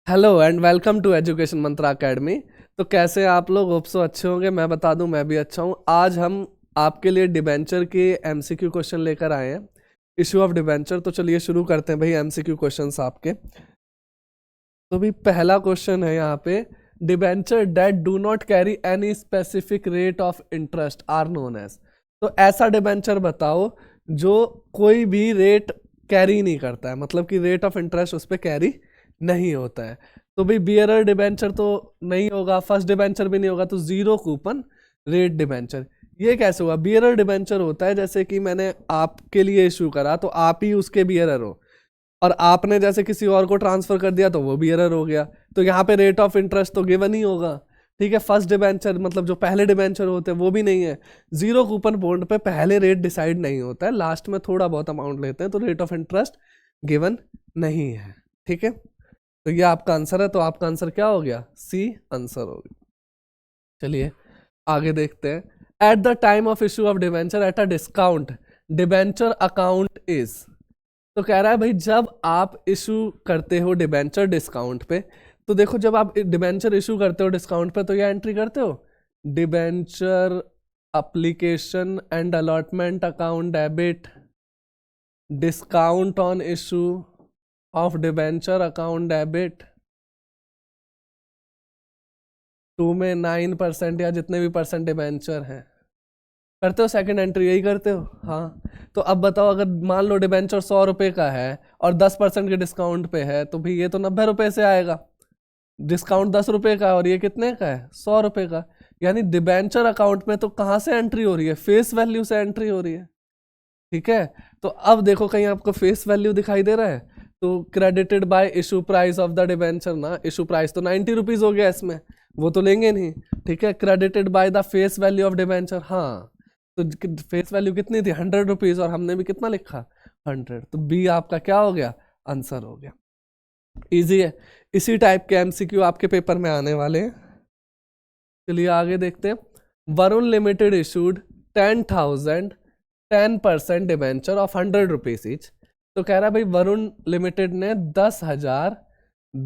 Hello and welcome to Education Mantra Academy. तो कैसे हैं आप लोग? होप सो अच्छे होंगे। मैं बता दूं, मैं भी अच्छा हूं। आज हम आपके लिए डिबेंचर के एमसीक्यू क्वेश्चन लेकर आए हैं, इशू ऑफ डिबेंचर। तो चलिए शुरू करते हैं भाई एमसीक्यू क्वेश्चंस आपके। तो भी पहला क्वेश्चन है यहाँ पे, debenture that do not carry any specific rate of interest are known as. तो ऐसा डिबेंचर बताओ जो कोई भी रेट कैरी नहीं करता है, मतलब कि रेट ऑफ इंटरेस्ट उस पर कैरी नहीं होता है। तो भाई बियरर डिबेंचर तो नहीं होगा, फर्स्ट डिबेंचर भी नहीं होगा, तो जीरो कूपन रेट डिबेंचर। ये कैसे हुआ? बियरर डिबेंचर होता है जैसे कि मैंने आपके लिए इशू करा तो आप ही उसके बियरर हो, और आपने जैसे किसी और को ट्रांसफर कर दिया तो वो बियरर हो गया। तो यहाँ पे रेट ऑफ इंटरेस्ट तो गिवन ही होगा, ठीक है। फर्स्ट डिबेंचर मतलब जो पहले डिबेंचर होते हैं वो भी नहीं है। जीरो कूपन बॉन्ड पे पहले रेट डिसाइड नहीं होता है, लास्ट में थोड़ा बहुत अमाउंट लेते हैं, तो रेट ऑफ इंटरेस्ट गिवन नहीं है, ठीक है। तो ये आपका आंसर है। तो आपका आंसर क्या हो गया? सी आंसर हो गया। चलिए आगे देखते हैं। At the time of issue of debenture at a discount debenture account is. तो कह रहा है भाई जब आप इशू करते हो डिबेंचर डिस्काउंट पे, तो देखो जब आप डिबेंचर इशू करते हो डिस्काउंट पे तो यह एंट्री करते हो, debenture application and allotment account debit discount on issue of debenture account debit 2 में 9% या जितने भी परसेंट डिबेंचर हैं करते हो, सेकंड एंट्री यही करते हो। हाँ, तो अब बताओ अगर मान लो डिबेंचर 100 रुपये का है और 10% के डिस्काउंट पे है, तो भाई ये तो 90 रुपये से आएगा। डिस्काउंट 10 रुपये का और ये कितने का है? 100 रुपये का। यानी डिबेंचर अकाउंट में तो कहाँ से एंट्री हो रही है? फेस वैल्यू से एंट्री हो रही है, ठीक है। तो अब देखो कहीं आपको फेस वैल्यू दिखाई दे रहा है, तो credited bye issue price of the debenture ना, इशू प्राइस तो 90 रुपीज हो गया इसमें, वो तो लेंगे नहीं, ठीक है। Credited by the face value of debenture, हाँ, तो फेस वैल्यू कितनी थी? 100 रुपीज, और हमने भी कितना लिखा? 100। तो बी आपका क्या हो गया? आंसर हो गया। इजी है। इसी टाइप के एमसीक्यू आपके पेपर में आने वाले हैं। चलिए आगे देखते हैं। Varun limited issued 10% debenture of 100 rupees each. तो कह रहा है भाई वरुण लिमिटेड ने 10,000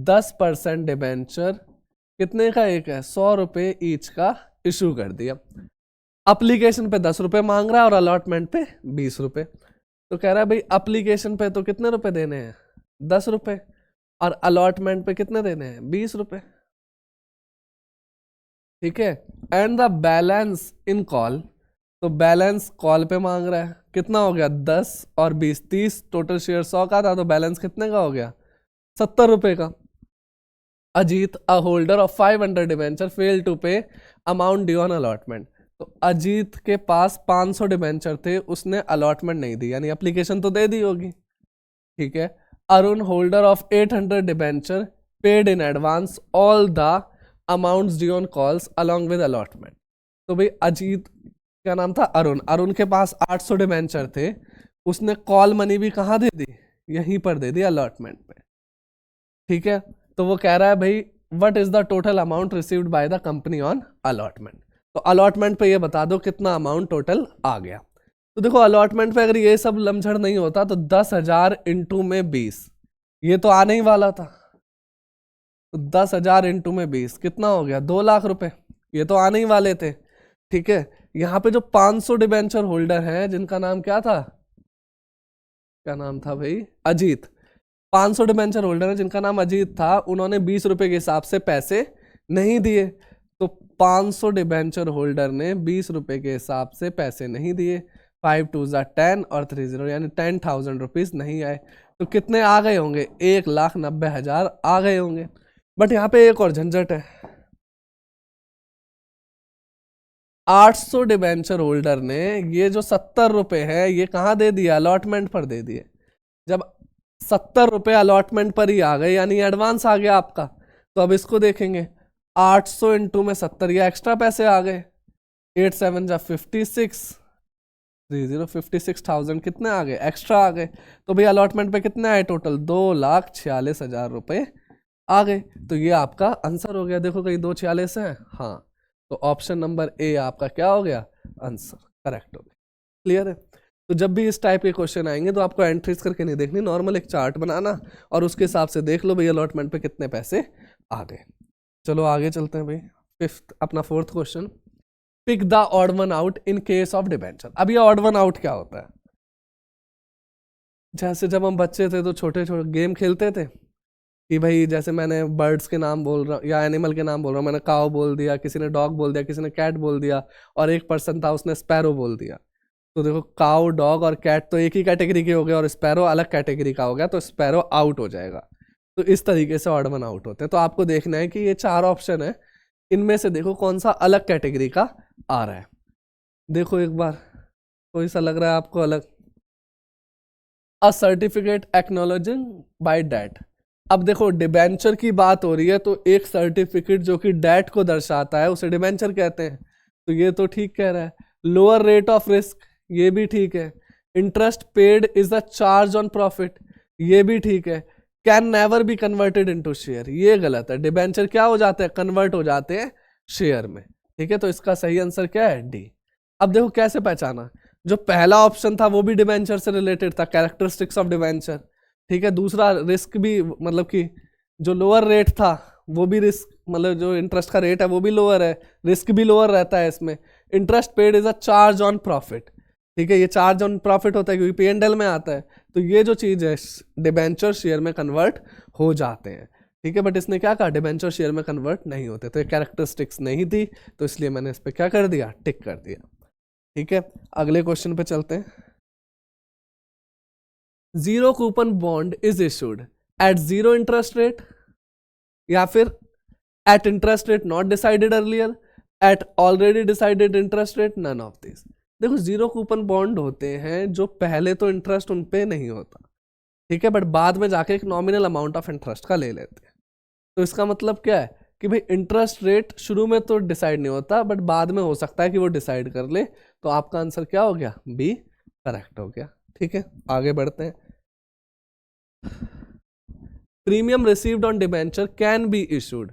10% डिबेंचर कितने का एक है? 100 रुपये ईच का इशू कर दिया। अप्लीकेशन पे 10 रुपये मांग रहा है और अलॉटमेंट पे 20 रुपये। तो कह रहा है भाई अप्लीकेशन पे तो कितने रुपए देने हैं? 10 रुपये, और अलॉटमेंट पे कितने देने हैं? 20 रुपये, ठीक है। And the balance in call, तो बैलेंस कॉल पे मांग रहा है, कितना हो गया? 10 और 20 30, टोटल शेयर 100 का था, तो बैलेंस कितने का हो गया? 70 रुपये का। Ajit a holder of 500 debenture fail to pay amount due on allotment. तो अजीत के पास 500 डिबेंचर थे, उसने अलॉटमेंट नहीं दी, यानी एप्लीकेशन तो दे दी होगी, ठीक है। Arun holder of 800 debenture paid in advance all the amounts due on calls along with allotment. तो भाई अजीत, क्या नाम था? अरुण। अरुण के पास 800 डिबेंचर थे, उसने कॉल मनी भी कहाँ दे दी? यहीं पर दे दी, अलॉटमेंट पे, ठीक है। तो वो कह रहा है भाई what is the total amount received by the company on allotment. तो अलॉटमेंट पे ये बता दो कितना अमाउंट टोटल आ गया। तो देखो अलॉटमेंट पे अगर ये सब लमझड़ नहीं होता तो 10,000 इंटू में 20, ये तो आने ही वाला था। तो 10,000 इंटू में 20 कितना हो गया? 2 लाख रुपए, ये तो आने ही वाले थे, ठीक है। यहाँ पे जो 500 डिबेंचर होल्डर हैं जिनका नाम क्या था? क्या नाम था भाई? अजीत। 500 डिबेंचर होल्डर है जिनका नाम अजीत था, उन्होंने 20 रुपए के हिसाब से पैसे नहीं दिए। तो 500 डिबेंचर होल्डर ने 20 रुपए के हिसाब से पैसे नहीं दिए। 5 2 10 और 3 0, यानी 10,000 रुपीज नहीं आए। तो कितने आ गए होंगे? 1,90,000 आ गए होंगे। बट यहाँ पे एक और झंझट है। 800 डिबेंचर होल्डर ने ये जो 70 रुपए है ये कहाँ दे दिया? अलॉटमेंट पर दे दिए। जब 70 रुपए अलॉटमेंट पर ही आ गए, यानी एडवांस आ गया आपका, तो अब इसको देखेंगे। 800 इंटू में 70, ये एक्स्ट्रा पैसे आ गए। 8 7 जा 56, 30 56,000 कितने आ गए? एक्स्ट्रा आ गए। तो भाई अलॉटमेंट पे कितने आए टोटल? 2,46,000 रुपए आ गए। तो ये आपका आंसर हो गया। देखो कहीं 2,46 है, हाँ, तो ऑप्शन नंबर ए आपका क्या हो गया? आंसर करेक्ट हो गया। क्लियर है? तो तो जब भी इस टाइप के क्वेश्चन आएंगे तो आपको एंट्रीज करके नहीं देखनी, नॉर्मल एक चार्ट बनाना और उसके हिसाब से देख लो भाई अलॉटमेंट पे कितने पैसे आ गए। चलो आगे चलते हैं भाई। फिफ्थ अपना fourth question, pick the odd one out in case of debenture. अब ये ऑड वन आउट क्या होता है? जैसे जब हम बच्चे थे तो छोटे छोटे गेम खेलते थे कि भाई जैसे मैंने बर्ड्स के नाम बोल रहा हूँ या एनिमल के नाम बोल रहा हूँ, मैंने काऊ बोल दिया, किसी ने डॉग बोल दिया, किसी ने कैट बोल दिया और एक पर्सन था उसने स्पैरो बोल दिया। तो देखो काऊ, डॉग और कैट तो एक ही कैटेगरी के हो गए और स्पैरो अलग कैटेगरी का हो गया, तो स्पैरो आउट हो जाएगा। तो इस तरीके से ऑड वन आउट होते हैं। तो आपको देखना है कि ये 4 ऑप्शन है, इनमें से देखो कौन सा अलग कैटेगरी का आ रहा है। देखो एक बार, कोई सा लग रहा है आपको अलग? A certificate acknowledging by that. अब देखो डिबेंचर की बात हो रही है तो एक सर्टिफिकेट जो कि डैट को दर्शाता है उसे डिबेंचर कहते हैं, तो ये तो ठीक कह रहा है। लोअर रेट ऑफ रिस्क, ये भी ठीक है। Interest paid is a charge on profit, ये भी ठीक है। Can never be converted into share, ये गलत है। डिबेंचर क्या हो जाते हैं? कन्वर्ट हो जाते हैं शेयर में, ठीक है। तो इसका सही आंसर क्या है? डी। अब देखो कैसे पहचाना, जो पहला ऑप्शन था वो भी डिबेंचर से रिलेटेड था, कैरेक्टरिस्टिक्स ऑफ डिबेंचर, ठीक है। दूसरा रिस्क भी, मतलब कि जो लोअर रेट था वो भी रिस्क, मतलब जो इंटरेस्ट का रेट है वो भी लोअर है, रिस्क भी लोअर रहता है इसमें। Interest paid is a charge on profit, ठीक है, ये चार्ज ऑन प्रॉफिट होता है क्योंकि P&L में आता है। तो ये जो चीज है डिबेंचर शेयर में कन्वर्ट हो जाते हैं, ठीक है। बट इसने क्या कहा? डिबेंचर शेयर में कन्वर्ट नहीं होते, तो ये कैरेक्टरिस्टिक्स नहीं थी, तो इसलिए मैंने इस पर क्या कर दिया? टिक कर दिया, ठीक है। अगले क्वेश्चन पे चलते हैं। Zero coupon bond is issued at zero interest rate या फिर at interest rate not decided earlier, at already decided interest rate, none of this. देखो जीरो कूपन बॉन्ड होते हैं जो पहले तो इंटरेस्ट उन पे नहीं होता, ठीक है, बट बाद में जाके एक नॉमिनल अमाउंट ऑफ इंटरेस्ट का ले लेते हैं। तो इसका मतलब क्या है कि भाई इंटरेस्ट रेट शुरू में तो डिसाइड नहीं होता, बट बाद में हो सकता है कि वो डिसाइड कर ले। तो आपका आंसर क्या हो गया? बी करेक्ट हो गया, ठीक है। आगे बढ़ते हैं। Premium received on debenture can be issued.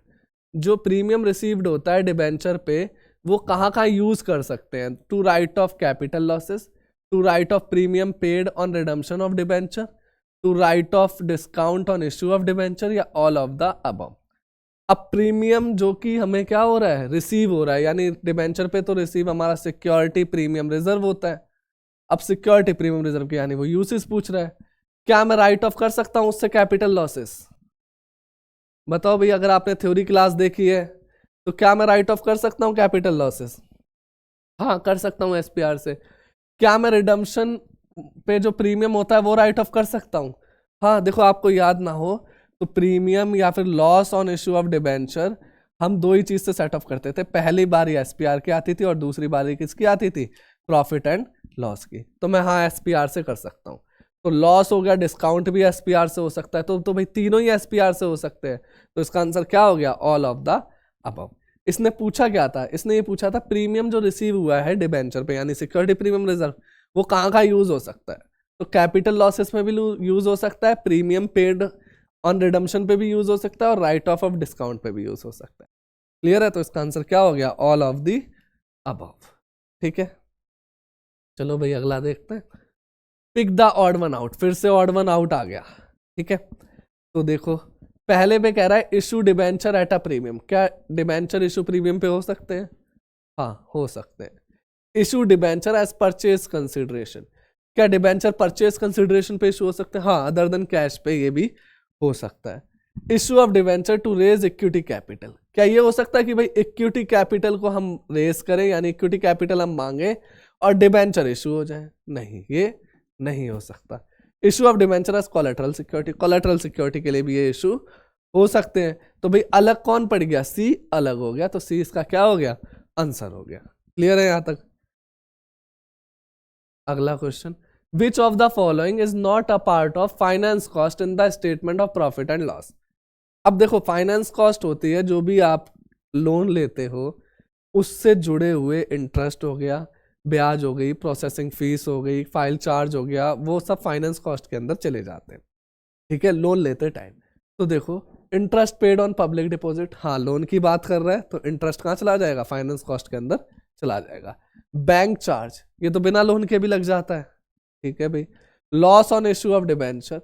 जो प्रीमियम रिसीव्ड होता है डिबेंचर पे वो कहाँ कहाँ यूज कर सकते हैं? To write off capital losses, to write off premium paid on redemption of debenture, to write off discount on issue of debenture, या ऑल ऑफ द अबव। अब प्रीमियम जो कि हमें क्या हो रहा है? रिसीव हो रहा है, यानी डिबेंचर पे तो रिसीव हमारा सिक्योरिटी प्रीमियम रिजर्व होता है। अब सिक्योरिटी प्रीमियम रिजर्व की यानी वो यूसेज पूछ रहा है, क्या मैं राइट ऑफ कर सकता हूं उससे कैपिटल लॉसेस? बताओ भाई, अगर आपने थ्योरी क्लास देखी है तो क्या मैं राइट ऑफ कर सकता हूं कैपिटल लॉसेस? हाँ कर सकता हूं SPR से। क्या मैं रिडम्पशन पे जो प्रीमियम होता है वो राइट ऑफ कर सकता हूं? हाँ देखो, आपको याद ना हो तो प्रीमियम या फिर loss on issue of debenture हम दो ही चीज से सेट ऑफ करते थे। पहली बारी SPR की आती थी और दूसरी बारी किसकी आती थी? प्रॉफिट एंड लॉस की। तो मैं हाँ SPR से कर सकता हूँ। तो लॉस हो गया, डिस्काउंट भी SPR से हो सकता है, तो भाई तीनों ही SPR से हो सकते हैं। तो इसका आंसर क्या हो गया? All of the above. इसने पूछा क्या था? इसने ये पूछा था प्रीमियम जो रिसीव हुआ है डिबेंचर पे यानी सिक्योरिटी प्रीमियम रिजर्व वो कहाँ कहाँ यूज हो सकता है। तो कैपिटल लॉसेस में भी यूज हो सकता है, प्रीमियम पेड ऑन रिडम्पशन पे भी यूज हो सकता है और राइट ऑफ डिस्काउंट पे भी यूज हो सकता है। क्लियर है? तो इसका आंसर क्या हो गया? ऑल ऑफ द अबव, ठीक है। चलो भाई अगला देखते हैं। Pick the odd one out, फिर से ऑड वन आउट आ गया, ठीक है। तो देखो पहले पे कह रहा है issue debenture at a premium. क्या डिबेंचर इशू प्रीमियम पे हो सकते हैं? हाँ हो सकते हैं। Issue debenture as purchase consideration, क्या डिबेंचर परचेज कंसिडरेशन पे इशू हो सकते हैं? हाँ, अदर देन कैश पे ये भी हो सकता है। Issue of debenture to raise equity capital, क्या ये हो सकता है कि भाई इक्विटी कैपिटल को हम रेज करें यानी इक्विटी कैपिटल हम मांगे और डिबेंचर इशू हो जाए? नहीं, ये नहीं हो सकता। Issue of debenture as collateral security, collateral security के लिए भी ये इशू हो सकते हैं। तो भाई अलग कौन पड़ गया? सी अलग हो गया, तो सी इसका क्या हो गया? आंसर हो गया। क्लियर है यहां तक? अगला question, which of the following is not a part of finance cost in the statement of profit and loss. अब देखो फाइनेंस कॉस्ट होती है जो भी आप लोन लेते हो उससे जुड़े हुए इंटरेस्ट हो गया, ब्याज हो गई, प्रोसेसिंग फीस हो गई, फाइल चार्ज हो गया, वो सब फाइनेंस कॉस्ट के अंदर चले जाते हैं, ठीक है, लोन लेते टाइम। तो देखो interest paid on public deposit, हाँ लोन की बात कर रहा है तो इंटरेस्ट कहाँ चला जाएगा? फाइनेंस कॉस्ट के अंदर चला जाएगा। बैंक चार्ज, ये तो बिना लोन के भी लग जाता है, ठीक है भाई। Loss on issue of debenture,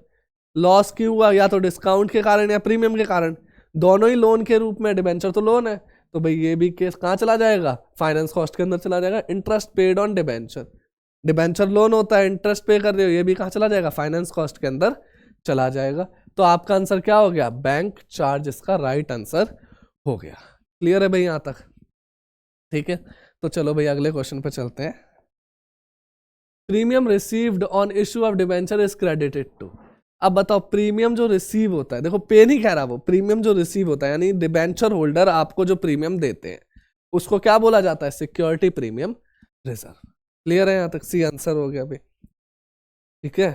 loss क्यों हुआ, या तो डिस्काउंट के कारण या प्रीमियम के कारण, दोनों ही लोन के रूप में, डिबेंचर तो लोन है, तो भाई ये भी केस कहाँ चला जाएगा, फाइनेंस कॉस्ट के अंदर चला जाएगा। Interest paid on debenture, debenture loan होता है, इंटरेस्ट पे कर रहे हो, ये भी कहाँ चला जाएगा, फाइनेंस कॉस्ट के अंदर चला जाएगा। तो आपका आंसर क्या हो गया, बैंक चार्ज, इसका राइट आंसर हो गया। क्लियर है भाई यहां तक, ठीक है। तो चलो भाई अगले क्वेश्चन पे चलते हैं। Premium received on issue of debenture is credited to. अब बताओ प्रीमियम जो रिसीव होता है, देखो पे नहीं कह रहा, वो प्रीमियम जो रिसीव होता है, यानी डिबेंचर होल्डर आपको जो प्रीमियम देते हैं उसको क्या बोला जाता है, सिक्योरिटी प्रीमियम रिजर्व। क्लियर है यहां तक, सी आंसर हो गया भाई, ठीक है।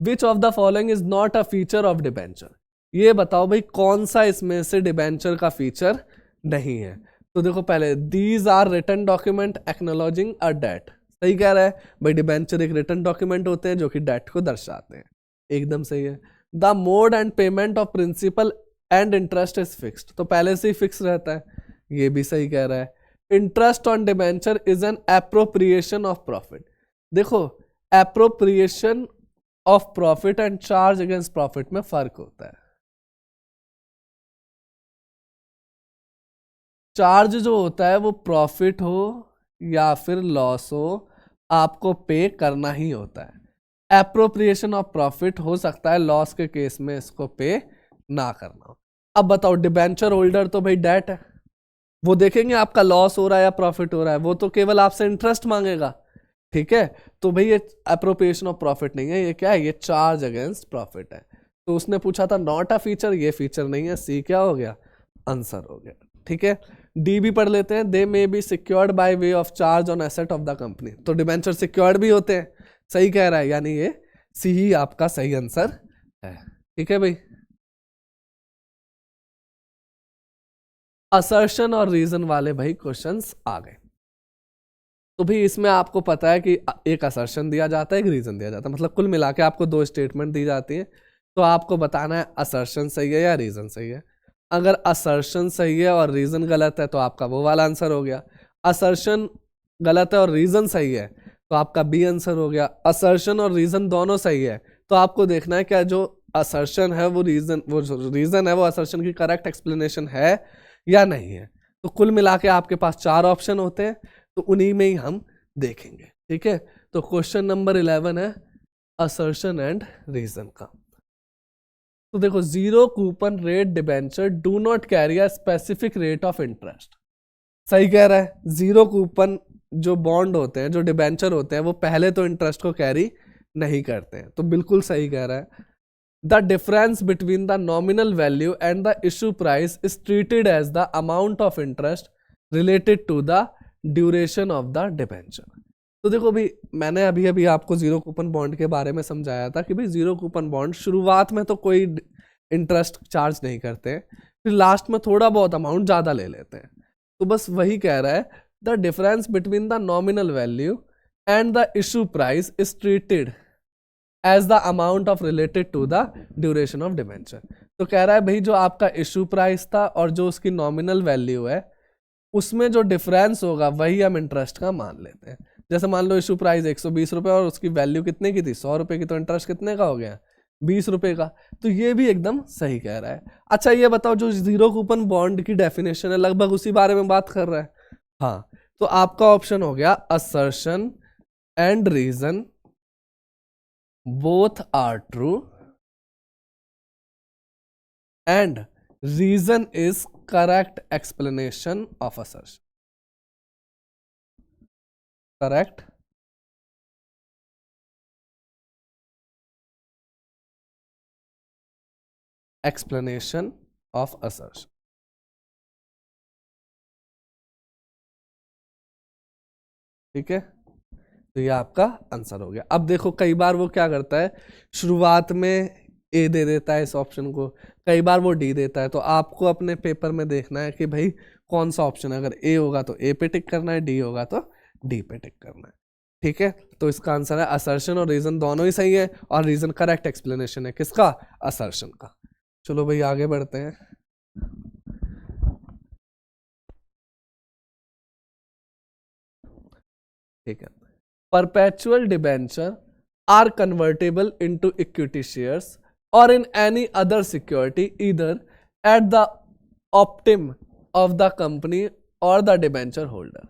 Which of the following is not a feature of debenture, ये बताओ भाई कौन सा इसमें से डिबेंचर का फीचर नहीं है। तो देखो पहले, these are written document acknowledging a debt, सही कह रहा है भाई, डिबेंचर एक रिटन डॉक्यूमेंट होते हैं जो कि डेट को दर्शाते हैं, एकदम सही है। The mode and payment of principal and interest is fixed, तो पहले से ही फिक्स रहता है, ये भी सही कह रहा है। Interest on debenture is an appropriation of profit, देखो appropriation of profit and charge against profit में फर्क होता है। चार्ज जो होता है वो प्रॉफिट हो या फिर लॉस हो, आपको पे करना ही होता है। एप्रोप्रिएशन ऑफ प्रॉफिट हो सकता है लॉस के केस में इसको पे ना करना हो। अब बताओ डिबेंचर होल्डर तो भाई डेट है, वो देखेंगे आपका लॉस हो रहा है या प्रॉफिट हो रहा है, वो तो केवल आपसे इंटरेस्ट मांगेगा, ठीक है। तो भाई ये एप्रोप्रिएशन ऑफ प्रॉफिट नहीं है, ये क्या है, ये चार्ज अगेंस्ट प्रॉफिट है। तो उसने पूछा था नॉट अ फीचर, ये फीचर नहीं है, सी क्या हो गया, आंसर हो गया, ठीक है। डी भी पढ़ लेते हैं, they may be secured by way of charge on asset of the company, तो डिबेंचर सिक्योर्ड भी होते हैं, सही कह रहा है, यानी ये सी ही आपका सही आंसर है, ठीक है भाई। असर्शन और रीजन वाले भाई क्वेश्चंस आ गए। तो भाई इसमें आपको पता है कि एक असर्शन दिया जाता है, एक रीजन दिया जाता है, मतलब कुल मिला के आपको दो स्टेटमेंट दी जाती है, तो आपको बताना है असर्शन सही है या रीजन सही है। अगर असर्शन सही है और रीजन गलत है तो आपका वो वाला आंसर हो गया, असर्शन गलत है और रीजन सही है तो आपका बी आंसर हो गया। असर्शन और रीजन दोनों सही है तो आपको देखना है क्या जो असर्शन है वो रीजन है वो असर्शन की करेक्ट एक्सप्लेनेशन है या नहीं है। तो कुल मिला के आपके पास चार ऑप्शन होते हैं, तो उन्हीं में ही हम देखेंगे, ठीक है। तो क्वेश्चन नंबर 11 है असर्शन एंड रीजन का। तो देखो, zero coupon rate debenture do not carry a specific rate of interest, सही कह रहा है। जीरो कूपन जो बॉन्ड होते हैं, जो डिबेंचर होते हैं, वो पहले तो इंटरेस्ट को कैरी नहीं करते हैं, तो बिल्कुल सही कह रहा है। The difference between the nominal value and the issue price is treated as the amount of interest related to the duration of the debenture. तो देखो भाई, मैंने अभी अभी आपको जीरो कूपन बॉन्ड के बारे में समझाया था कि भाई जीरो कूपन बॉन्ड शुरुआत में तो कोई इंटरेस्ट चार्ज नहीं करते हैं, फिर लास्ट में थोड़ा बहुत अमाउंट ज़्यादा ले लेते हैं। तो बस वही कह रहा है, the difference between the nominal value and the issue price is treated as the amount of related to the duration of debenture. तो कह रहा है भाई जो आपका इशू प्राइस था और जो उसकी नॉमिनल वैल्यू है उसमें जो डिफरेंस होगा वही हम इंटरेस्ट का मान लेते हैं। जैसे मान लो इशू प्राइस 120 रुपये और उसकी वैल्यू कितने की थी, 100 रुपये की, तो इंटरेस्ट कितने का हो गया, 20 रुपये का। तो ये भी एकदम सही कह रहा है। अच्छा ये बताओ, जो जीरो कूपन बॉन्ड की डेफिनेशन है लगभग उसी बारे में बात कर रहा है। हाँ, तो आपका ऑप्शन हो गया assertion and reason both are true and reason is correct explanation of assertion. Correct explanation of assertion. ठीक है, तो ये आपका आंसर हो गया। अब देखो कई बार वो क्या करता है, शुरुआत में ए दे देता है इस ऑप्शन को, कई बार वो डी देता है, तो आपको अपने पेपर में देखना है कि भाई कौन सा ऑप्शन है। अगर ए होगा तो ए पे टिक करना है, डी होगा तो डी पे टिक करना है, ठीक है। तो इसका आंसर है असर्शन और रीजन दोनों ही सही है, और रीजन करेक्ट एक्सप्लेनेशन है किसका, असर्शन का। चलो भाई आगे बढ़ते हैं। ठीक है। Perpetual debenture are convertible into equity shares और in any other security either at the option of the company और द डिबेंचर होल्डर।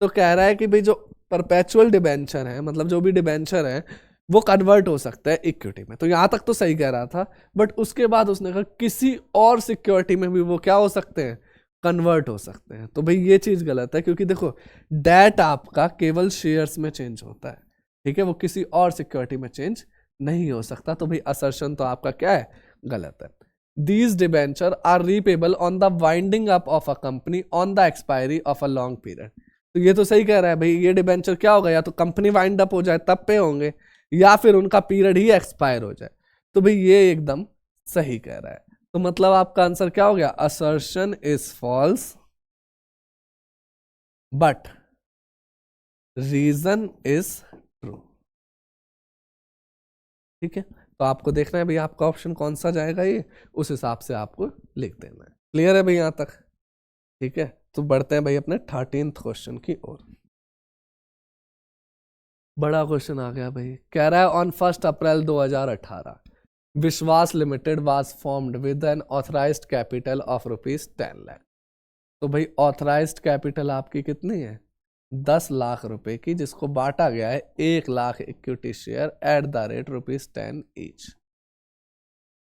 तो कह रहा है कि भाई जो परपेचुअल डिबेंचर है, मतलब जो भी डिबेंचर है वो कन्वर्ट हो सकता है इक्विटी में। तो यहां तक तो सही कह रहा था, बट उसके बाद उसने कहा किसी और सिक्योरिटी में भी वो क्या हो सकते हैं, कन्वर्ट हो सकते हैं। तो भाई ये चीज गलत है, क्योंकि देखो डेट आपका केवल शेयर्स में चेंज होता है, ठीक है, वो किसी और सिक्योरिटी में चेंज नहीं हो सकता। तो भाई असर्शन तो आपका क्या है, गलत है। These debenture are repayable on the winding up of a company on the expiry of a long period। तो ये तो सही कह रहा है भाई, ये डिबेंचर क्या होगा, या तो कंपनी वाइंड अप हो जाए तब पे होंगे, या फिर उनका पीरियड ही एक्सपायर हो जाए। तो भाई ये एकदम सही कह रहा है। तो मतलब आपका आंसर क्या हो गया, assertion is false but reason is true. ठीक है, तो आपको देखना है भाई आपका ऑप्शन कौन सा जाएगा, ये उस हिसाब से आपको लिख देना है। क्लियर है भाई यहां तक? ठीक है, तो बढ़ते हैं भाई अपने 13th क्वेश्चन की ओर। बड़ा क्वेश्चन आ गया भाई, कह रहा है ऑन 1 अप्रैल 2018 विश्वास limited was formed with N authorised capital of ₹10 lakh. तो भाई ऑथराइज्ड कैपिटल आपकी कितनी है, 10 लाख रुपए की, जिसको बांटा गया है 1 lakh equity share at the rate ₹10 each.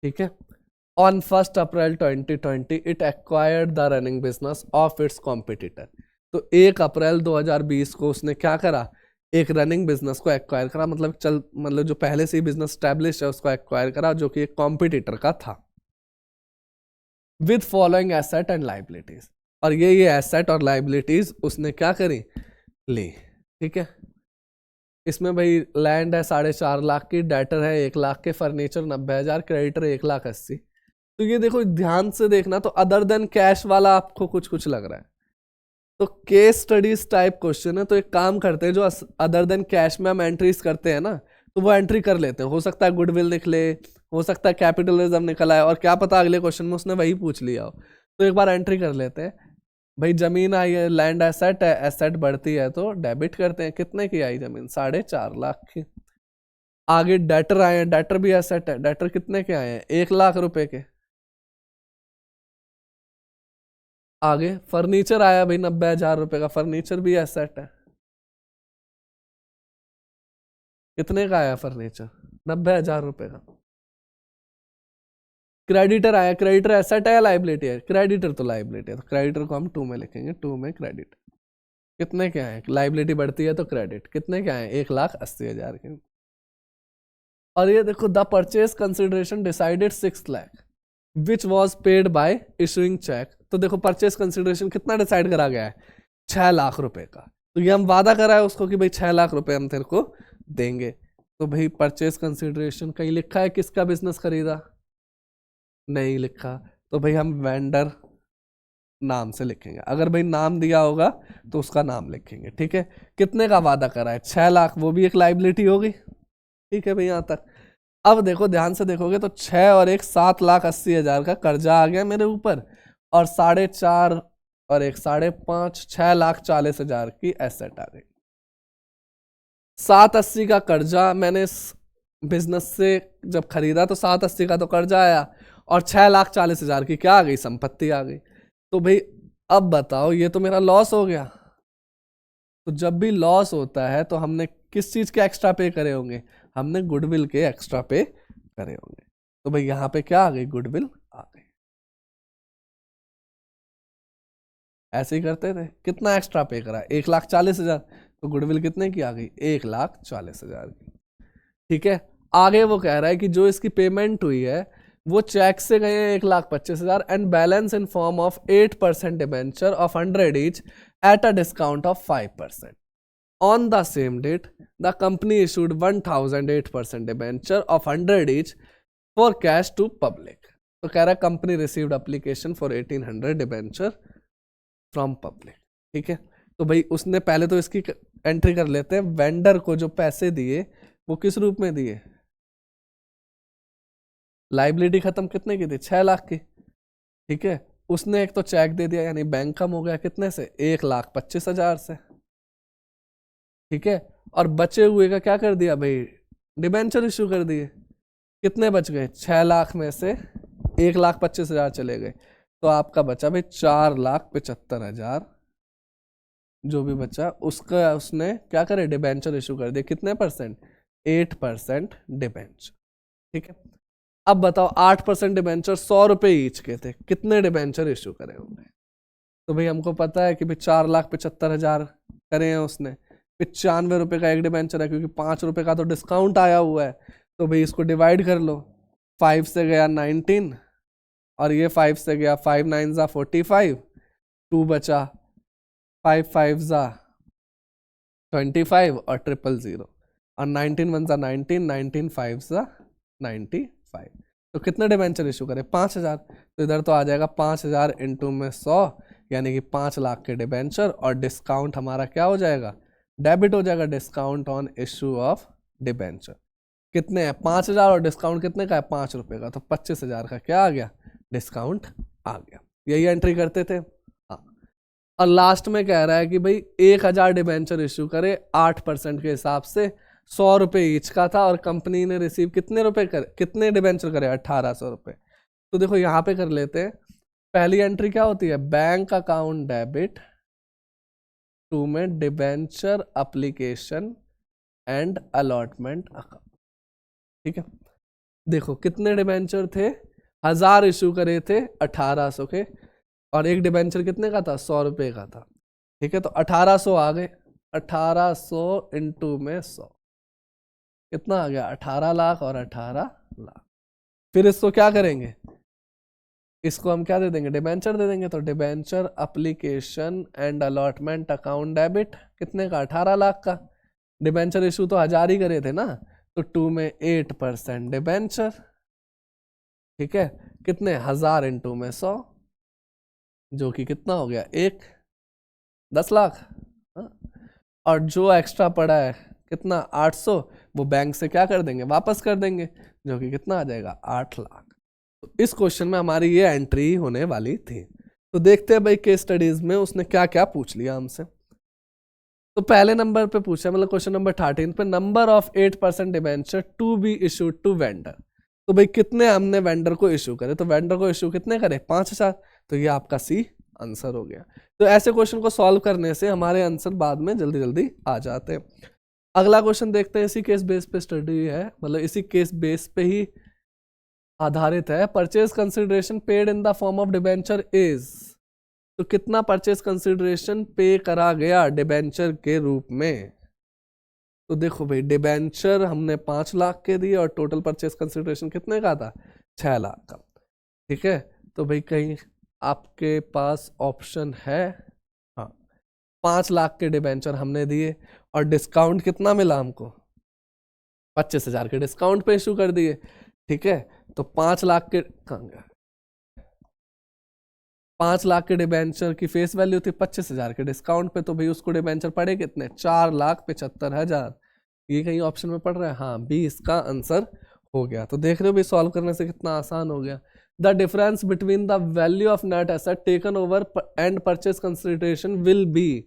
ठीक है, on 1 April 2020 it acquired the running business of its competitor. तो 1 अप्रैल 2020 को उसने क्या करा, एक रनिंग बिजनेस को एक्वायर करा, मतलब जो पहले से ही बिजनेस स्टैब्लिश है उसको एक्वायर करा, जो कि एक कॉम्पिटिटर का था, with following asset and liabilities. और ये एसेट और लाइबिलिटीज उसने क्या करी, ली। ठीक है, इसमें भाई लैंड है 4.5 लाख की, डेटर है 1 लाख के, फर्नीचर 90,000, क्रेडिटर 1,80,000। तो ये देखो ध्यान से देखना, तो अदर देन कैश वाला आपको कुछ कुछ लग रहा है, तो केस स्टडीज टाइप क्वेश्चन है। तो एक काम करते हैं, जो अदर देन कैश में हम एंट्रीज करते हैं ना, तो वो एंट्री कर लेते हैं। हो सकता है गुडविल निकले, हो सकता है कैपिटलिज्म निकल आए, और क्या पता अगले क्वेश्चन में उसने वही पूछ लिया हो। तो एक बार एंट्री कर लेते हैं भाई। जमीन आई है, लैंड एसेट है, एसेट बढ़ती है तो डेबिट करते हैं। कितने की आई जमीन, 4.5 लाख की। आगे डेटर आए हैं, डेटर भी एसेट है, डेटर कितने के आए हैं, 1 लाख रुपए के। आगे फर्नीचर आया भाई 90,000 रुपए का, फर्नीचर भी एसेट है। कितने का आया फर्नीचर, 90,000 रुपए का। क्रेडिटर आया, क्रेडिटर एसेट है या लाइबिलिटी है, क्रेडिटर तो लाइबिलिटी है, तो क्रेडिटर को हम 2 में लिखेंगे, 2 में क्रेडिट। कितने के आए, लाइबिलिटी बढ़ती है तो क्रेडिट, कितने के आए, 1,80,000 के। और ये देखो, the purchase consideration decided 6 lakh which was paid by issuing cheque. तो देखो परचेज कंसिडरेशन कितना डिसाइड करा गया है, 6 लाख रुपए का। तो ये हम वादा करा है उसको कि भाई 6 लाख रुपए हम तेरे को देंगे। तो भाई परचेज कंसिडरेशन कहीं लिखा है किसका बिजनेस खरीदा, नहीं लिखा, तो भाई हम वेंडर नाम से लिखेंगे। अगर भाई नाम दिया होगा तो उसका नाम लिखेंगे। ठीक है, कितने का वादा करा है, 6 लाख, वो भी एक लाइबिलिटी होगी। ठीक है भाई यहां तक। अब देखो ध्यान से देखोगे तो 6 और 1 7,80,000 का कर्जा आ गया मेरे ऊपर, और 4.5 और 1 5.5 6,40,000 की एसेट आ गई। 780 का कर्जा मैंने बिजनेस से जब खरीदा तो 780 का तो कर्जा आया, और 6,40,000 की क्या आ गई, संपत्ति आ गई। तो भाई अब बताओ, ये तो मेरा लॉस हो गया। तो जब भी लॉस होता है तो हमने किस चीज के एक्स्ट्रा पे करे होंगे, हमने गुडविल के एक्स्ट्रा पे करे होंगे। तो भाई यहां पे क्या आ गई, गुडविल आ गई। ऐसे ही करते थे, कितना एक्स्ट्रा पे करा, 1,40,000, तो गुडविल कितने की आ गई, 1,40,000 की। ठीक है, आगे वो कह रहा है कि जो इसकी पेमेंट हुई है वो चेक से गए हैं 1,25,000 and balance in form of 8% debenture of 100 each eight a discount of 5%। On the same date, the company issued 1,008% debenture of 100 each for cash to public. तो कह रहा है company received application for 1,800 debenture from public. ठीक है, तो भाई उसने पहले तो इसकी एंट्री कर लेते हैं। वेंडर को जो पैसे दिए वो किस रूप में दिए, लाइबिलिटी खत्म कितने की थी, 6 लाख की। ठीक है, उसने एक तो चेक दे दिया, यानी बैंक कम हो गया कितने से, 1,25,000 से। ठीक है, और बचे हुए का क्या कर दिया भाई, डिबेंचर इशू कर दिए। कितने बच गए, 6 लाख में से 1,25,000 चले गए, तो आपका बचा भाई 4,75,000। जो भी बचा उसका उसने क्या करे, डिबेंचर इशू कर दिया। कितने परसेंट, 8% डिबेंचर। ठीक है, अब बताओ 8% डिबेंचर 100 रुपए ईच के थे, कितने डिबेंचर इशू करे होंगे। तो भाई हमको पता है कि भाई 4,75,000 करे हैं उसने, 95 रुपए का एक डिबेंचर है, क्योंकि 5 रुपए का तो डिस्काउंट आया हुआ है। तो भाई इसको डिवाइड कर लो, 5 से गया 19 और ये 5 से गया, 5 9 जा 45, 2 बचा, 5 5 जा 25 और 000 और 19 1 जा 19, 19 5 जा 95। तो कितने डिबेंचर इशू करे, 5,000। तो इधर तो आ जाएगा 5,000 इंटू में 100, यानी कि 5 लाख के डिबेंचर, और डिस्काउंट हमारा क्या हो जाएगा, डेबिट हो जाएगा, discount on issue of debenture. कितने हैं, 5,000, और डिस्काउंट कितने का है, 5 रुपए का, तो 25,000 का क्या आ गया, डिस्काउंट आ गया। यही एंट्री करते थे। हाँ, और लास्ट में कह रहा है कि भाई 1,000 डिबेंचर इशू करे 8% के हिसाब से, 100 रुपए ईच का था, और कंपनी ने रिसीव कितने रुपए करे, कितने डिबेंचर करे, 1,800 रुपए। तो देखो यहाँ पे कर लेते हैं। पहली एंट्री क्या होती है, बैंक अकाउंट डेबिट टू में debenture application and allotment account. ठीक है, देखो कितने डिबेंचर थे, 1,000 इशू करे थे 1,800 के, और एक डिबेंचर कितने का था, 100 रुपए का था। ठीक है, तो 1,800 आ गए, 1,800 इंटू में 100 कितना आ गया, 18 लाख और 18 लाख। फिर इसको क्या करेंगे, इसको हम क्या दे देंगे, डिबेंचर दे देंगे। तो debenture application and allotment account debit कितने का, 18 लाख का। डिबेंचर इशू तो 1,000 ही करे थे ना, तो 2 में 8% डिबेंचर। ठीक है, कितने, 1,000 इंटू में 100, जो कि कितना हो गया, 10 लाख। हाँ? और जो एक्स्ट्रा पड़ा है कितना, 800, वो बैंक से क्या कर देंगे, वापस कर देंगे, जो कि कितना आ जाएगा, 8 लाख। तो इस क्वेश्चन में हमारी ये एंट्री होने वाली थी। तो देखते हैं भाई केस स्टडीज में उसने क्या क्या पूछ लिया हमसे। तो पहले नंबर पे पूछा, मतलब क्वेश्चन नंबर 13 पे, number of 8% debenture to be issued to vendor. तो भाई कितने हमने वेंडर को इशू करे, तो वेंडर को इशू कितने करे, 5,000। तो ये आपका सी आंसर हो गया। तो ऐसे क्वेश्चन को सॉल्व करने से हमारे आंसर बाद में जल्दी जल्दी आ जाते हैं। अगला क्वेश्चन देखते हैं, इसी केस बेस पे स्टडी है, मतलब इसी केस बेस पे ही आधारित है। Purchase consideration paid in the form of debenture is, तो कितना परचेज कंसिडरेशन पे करा गया डिबेंचर के रूप में। तो देखो भाई डिबेंचर हमने 5 लाख के दिए, और टोटल परचेज कंसिडरेशन कितने का था, 6 लाख का। ठीक है, तो भाई कहीं आपके पास ऑप्शन है, हाँ, 5 लाख के डिबेंचर हमने दिए, और डिस्काउंट कितना मिला हमको, 25,000 के डिस्काउंट पे इशू कर दिए। ठीक है, तो 5 लाख के, 5 लाख के डिबेंचर की फेस वैल्यू थी 25,000 के डिस्काउंट पे, तो भाई उसको डिबेंचर पड़े कितने, 4,75,000। ये कहीं ऑप्शन में पड़ रहा है, हाँ, बी इसका आंसर हो गया। तो देख रहे हो भाई सॉल्व करने से कितना आसान हो गया। The difference between the value of net asset taken over and purchase consideration will be.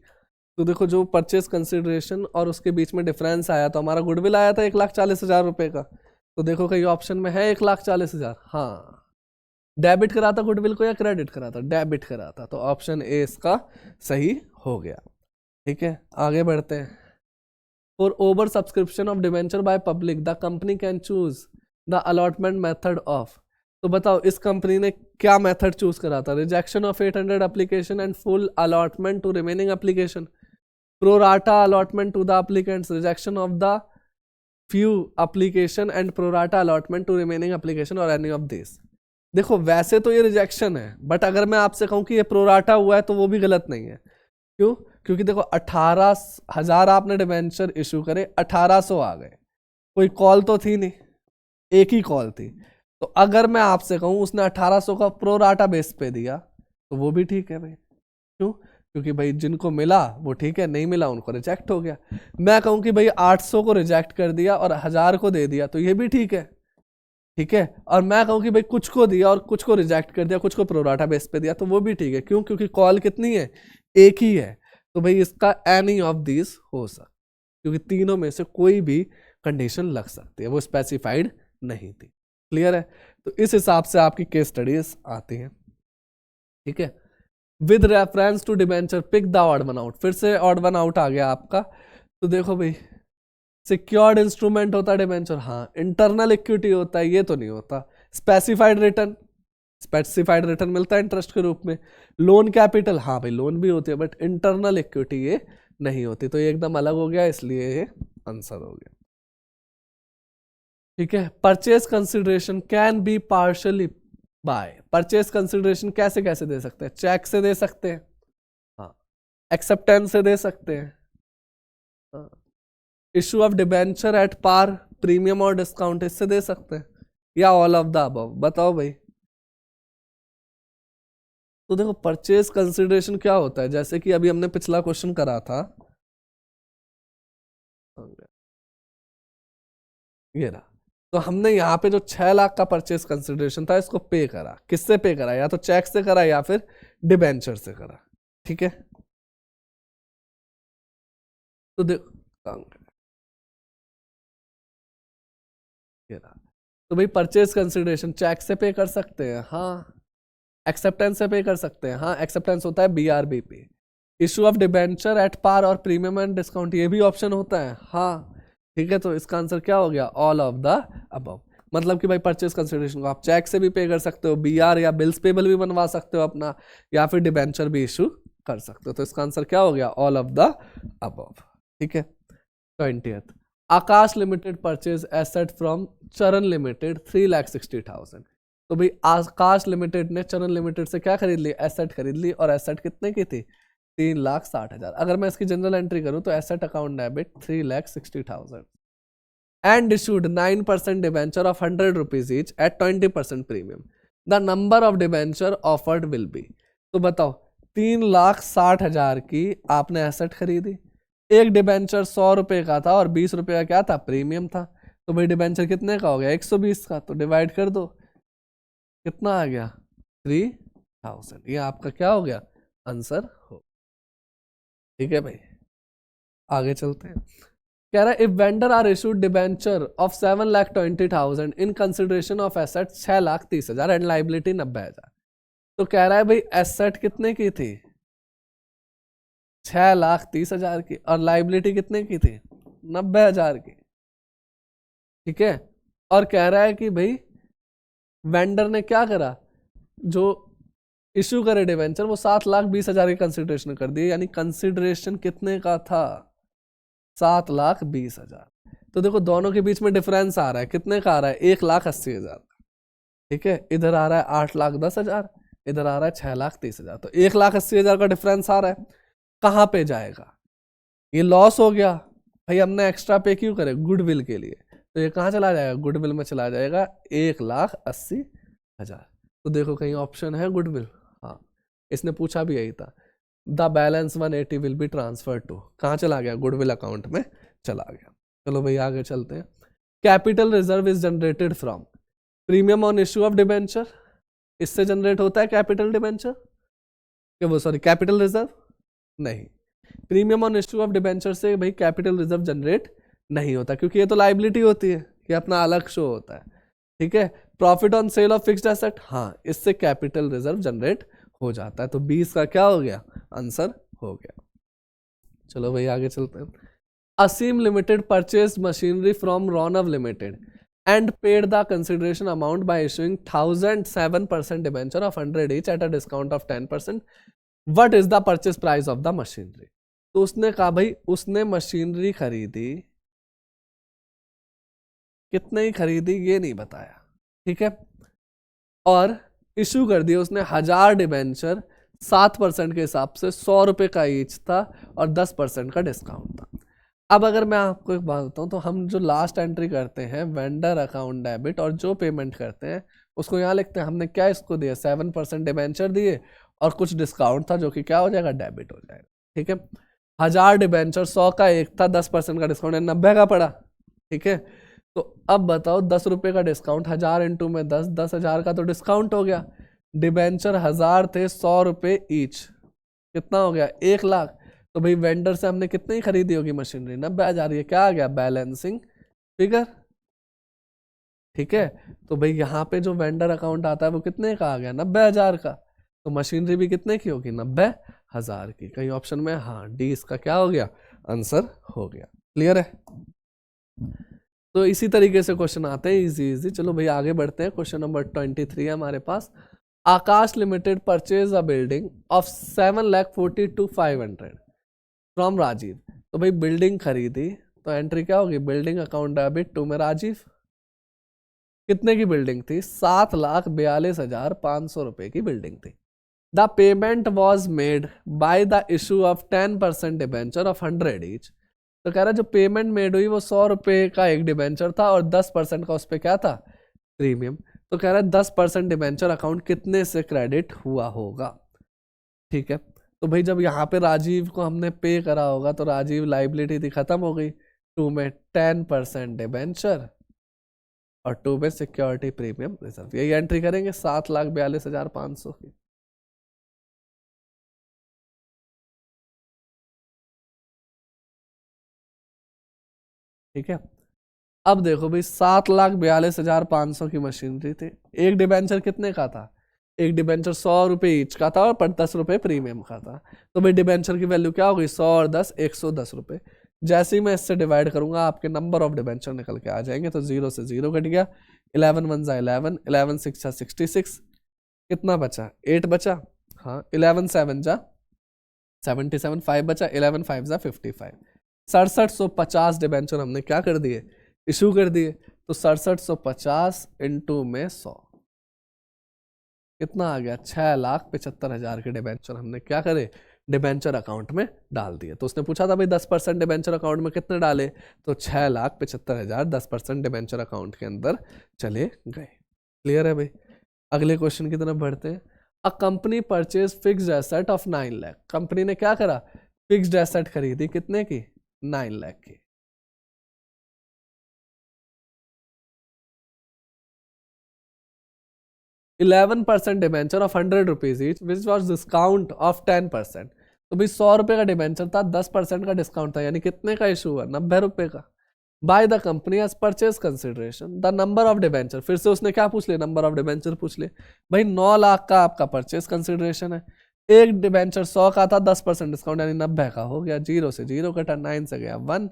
तो देखो जो परचेज कंसिडरेशन और उसके बीच में डिफरेंस आया, तो हमारा गुडविल आया था 1,40,000 रुपए का। तो देखो कहीं ऑप्शन में है 1,40,000, हाँ, डेबिट करा था गुडविल को या क्रेडिट करा था, डेबिट करा था, तो ऑप्शन ए इसका सही हो गया। ठीक है, आगे बढ़ते हैं। For over subscription of debenture by public the company can choose the allotment method of. तो बताओ इस कंपनी ने क्या मेथड चूज करा था, rejection of 800 application and full allotment to remaining application, pro rata allotment to the applicants, rejection of the few application and prorata allotment to remaining application or any of these। देखो वैसे तो ये rejection है, but अगर मैं आपसे कहूं कि ये प्रोराटा हुआ है तो वो भी गलत नहीं है। क्यों, क्योंकि देखो 18,000 आपने डिबेंचर इशू करे, 1,800 आ गए, कोई कॉल तो थी नहीं, एक ही कॉल थी। तो अगर मैं आपसे कहूं उसने 1,800 का प्रोराटा बेस पे दिया, तो वो भी ठीक है भाई। क्यों, क्योंकि भाई जिनको मिला वो ठीक है, नहीं मिला उनको रिजेक्ट हो गया। मैं कहूं कि भाई 800 को रिजेक्ट कर दिया और 1,000 को दे दिया, तो ये भी ठीक है। ठीक है, और मैं कहूं कि भाई कुछ को दिया और कुछ को रिजेक्ट कर दिया, कुछ को प्रोराटा बेस पे दिया, तो वो भी ठीक है। क्यों, क्योंकि कॉल कितनी है, एक ही है। तो भाई इसका एनी ऑफ दीज हो सकता। क्योंकि तीनों में से कोई भी कंडीशन लग सकती है, वो स्पेसिफाइड नहीं थी। क्लियर है? तो इस हिसाब से आपकी केस स्टडीज आती हैं। ठीक है, with reference to debenture pick the odd one out. फिर से ऑड वन आउट आ गया आपका। तो देखो भाई, सिक्योर्ड इंस्ट्रूमेंट होता है डिबेंचर, हाँ। इंटरनल इक्विटी होता है, ये तो नहीं होता। स्पेसिफाइड रिटर्न, स्पेसिफाइड रिटर्न मिलता है इंटरेस्ट के रूप में। लोन कैपिटल, हाँ भाई लोन भी होती है, बट इंटरनल इक्विटी ये नहीं होती। तो ये एकदम अलग हो गया, इसलिए ये आंसर हो गया। ठीक है, purchase consideration can be partially by. Purchase consideration कैसे कैसे दे सकते हैं? चेक से दे सकते हैं, हाँ। एक्सेप्टेंस से दे सकते हैं, हाँ। Issue of debenture at par, premium और डिस्काउंट, इससे दे सकते हैं, या ऑल ऑफ द अबव। बताओ भाई। तो देखो परचेज कंसिडरेशन क्या होता है, जैसे कि अभी हमने पिछला क्वेश्चन करा था, ये रहा। तो हमने यहाँ पे जो 6 लाख का परचेज कंसिडरेशन था, इसको पे करा। किससे पे करा? या तो चेक से करा या फिर डिबेंचर से करा। ठीक है, तो देखो ये रहा। तो भाई परचेज कंसिडरेशन चेक से पे कर सकते हैं, हाँ। एक्सेप्टेंस से पे कर सकते हैं, हाँ। एक्सेप्टेंस होता है BRBP। Issue of debenture at par और प्रीमियम एंड डिस्काउंट, ये भी ऑप्शन होता है, हाँ। ठीक है, तो इसका आंसर क्या हो गया? All of the above. मतलब कि भाई परचेज कंसिडरेशन को आप चेक से भी पे कर सकते हो, BR या बिल्स पेबल भी बनवा सकते हो अपना, या फिर डिबेंचर भी इशू कर सकते हो। तो इसका आंसर क्या हो गया? All of the above. ठीक है, 20th, Akash limited purchase asset from चरण लिमिटेड 3,60,000। तो भाई आकाश लिमिटेड ने चरण लिमिटेड से क्या खरीद ली? एसेट खरीद ली, और एसेट कितने की थी? 3,60,000। अगर मैं इसकी जनरल एंट्री करूं तो asset account debit 3,60,000 and issued 9% debenture of 100 rupees each eight 20% premium. The number of debenture offered will be. तो बताओ, 3,60,000 की आपने एसेट खरीदी, एक डिबेंचर 100 रुपए का था और 20 रुपए का क्या था? प्रीमियम था। तो भाई डिबेंचर कितने का हो गया? 120 का। तो डिवाइड कर दो, कितना आ गया? 3,000। ये आपका क्या हो गया? आंसर हो। ठीक है भाई, आगे चलते हैं। कह रहा है if vendor are issued debenture of 7,20,000 in consideration of asset 6,30,000 and liability 90,000। तो कह रहा है भाई एसेट कितने की थी? 6,30,000 की, और लाइबिलिटी कितने की थी? 90,000 की। ठीक है, और कह रहा है कि भाई वेंडर ने क्या करा, जो इशू करे डिवेंचर, वो 7,20,000 की कंसिडरेशन कर दी। यानी कंसिडरेशन कितने का था? 7,20,000। तो देखो दोनों के बीच में डिफरेंस आ रहा है, कितने का आ रहा है? 1,80,000। ठीक है, इधर आ रहा है 8,10,000, इधर आ रहा है 6,30,000। तो 1,80,000 का डिफरेंस आ रहा है। कहाँ पे जाएगा? ये लॉस हो गया भाई, हमने एक्स्ट्रा पे क्यों करे? गुडविल के लिए। तो ये कहाँ चला जाएगा? गुडविल में चला जाएगा 1,80,000। तो देखो कहीं ऑप्शन है गुडविल? हाँ, इसने पूछा भी यही था। The balance 180 will be transfer to, कहाँ चला गया? गुडविल अकाउंट में चला गया। चलो भाई आगे चलते हैं। Capital reserve is generated from premium on issue of debenture. इससे जनरेट होता है कैपिटल डिबेंचर, वो सॉरी कैपिटल रिजर्व नहीं। Premium on issue of debenture से भाई कैपिटल रिजर्व जनरेट नहीं होता, क्योंकि ये तो लाइबिलिटी होती है, ये अपना अलग शो होता है। ठीक है, profit on sale of fixed asset, हाँ, इससे कैपिटल रिजर्व जनरेट हो जाता है। तो 20 का क्या हो गया? आंसर हो गया। चलो भाई आगे चलते हैं। Aseem limited purchase machinery from Ronav limited and paid the consideration amount by issuing 1,007% debenture of 100 each at a discount of 10%. What is the purchase price of the machinery? तो उसने कहा भाई उसने मशीनरी खरीदी, कितने ही खरीदी ये नहीं बताया। ठीक है, और इशू कर दिया उसने 1,000 डिबेंचर 7% के हिसाब से, 100 रुपए का ईच था और 10% का डिस्काउंट था। अब अगर मैं आपको एक बात बताऊं, तो हम जो लास्ट एंट्री करते हैं वेंडर अकाउंट डेबिट, और जो पेमेंट करते हैं उसको यहाँ लिखते हैं। हमने क्या इसको दिया? 7% डिबेंचर दिए और कुछ डिस्काउंट था, जो कि क्या हो जाएगा? डेबिट हो जाएगा। ठीक है, 1,000 डिबेंचर, 100 का एक था, 10% का डिस्काउंट है, 90 का पड़ा। ठीक है, तो अब बताओ 10 रुपये का डिस्काउंट, 1,000 इंटू में 10, 10,000 का तो डिस्काउंट हो गया। डिबेंचर 1,000 थे, 100 रुपये ईच, कितना हो गया? 1 लाख। तो भाई वेंडर से हमने कितने ही खरीदी होगी मशीनरी, 90,000। ये क्या आ गया, बैलेंसिंग फिगर। ठीक है, तो भाई यहाँ पे जो वेंडर अकाउंट आता है वो कितने का आ गया, 90,000 का। तो मशीनरी भी कितने की होगी, 90,000 की। कहीं ऑप्शन में, हाँ डी इसका क्या हो गया, आंसर हो गया। क्लियर है। तो इसी तरीके से क्वेश्चन आते हैं इजी इजी। चलो भाई आगे बढ़ते हैं। क्वेश्चन नंबर 23 है हमारे पास। Akash limited purchase a building of 7,42,500 from Rajiv. तो भाई बिल्डिंग खरीदी, तो एंट्री क्या होगी, बिल्डिंग अकाउंट डेबिट टू में राजीव। कितने की बिल्डिंग थी, 7,42,500 रुपए की बिल्डिंग थी। The payment was made by the issue of 10% debenture of 100 each. तो कह रहा है जो पेमेंट मेड हुई वो 100 रुपए का एक डिबेंचर था और 10% का उस पर क्या था, प्रीमियम। तो कह रहा है 10% डिबेंचर अकाउंट कितने से क्रेडिट हुआ होगा। ठीक है, तो भाई जब यहाँ पे राजीव को हमने पे करा होगा तो राजीव लाइबिलिटी थी, खत्म हो गई। 2 में 10% डिबेंचर और 2 में सिक्योरिटी प्रीमियम रिजर्व। यही एंट्री करेंगे 7,42,500 की। ठीक है, अब देखो भाई 7,42,500 की मशीनरी थी। एक डिबेंचर कितने का था, एक डिबेंचर 100 रुपए ईच का था और 10 रुपए प्रीमियम का था। तो भाई डिबेंचर की वैल्यू क्या होगी, 100 और 10 110 रुपए। जैसे ही मैं इससे डिवाइड करूंगा आपके नंबर ऑफ डिबेंचर निकल के आ जाएंगे। तो 0 से 0 कट गया, 11 1 जा 11, 11 6 जा 66, कितना बचा 8 बचा। हाँ 11 7 जा 77, 5 बचा, 11 5 जा 55। 6750 डिबेंचर हमने क्या कर दिए, इशू कर दिए। तो 6750 इंटू में 100 कितना आ गया, 6,75,000 के डिबेंचर हमने क्या करे, डिबेंचर अकाउंट में डाल दिए। तो उसने पूछा था भाई 10% डिबेंचर अकाउंट में कितने डाले, तो 6,75,000 10% डिबेंचर अकाउंट के अंदर चले गए। क्लियर है भाई। अगले क्वेश्चन की तरफ बढ़ते हैं। A company purchase fixed asset of 9 lakh. Company ने क्या करा, फिक्स्ड एसेट खरीदी, कितने की, 9 लाख की। %11 debenture of 100 rupees each which was discount of 10%। तो भाई 100 रुपए का डिबेंचर था, 10% का डिस्काउंट था, यानी कितने का इशू हुआ, 90 रुपए का। By the company as purchase consideration the number of debenture. फिर से उसने क्या पूछ लिया, नंबर ऑफ डिबेंचर पूछ ले। भाई 9 लाख का आपका परचेज कंसिडरेशन है, एक डिबेंचर 100 का था, 10% डिस्काउंट यानी 90 का हो गया। 0 से 0 कटा, 9 से गया 1,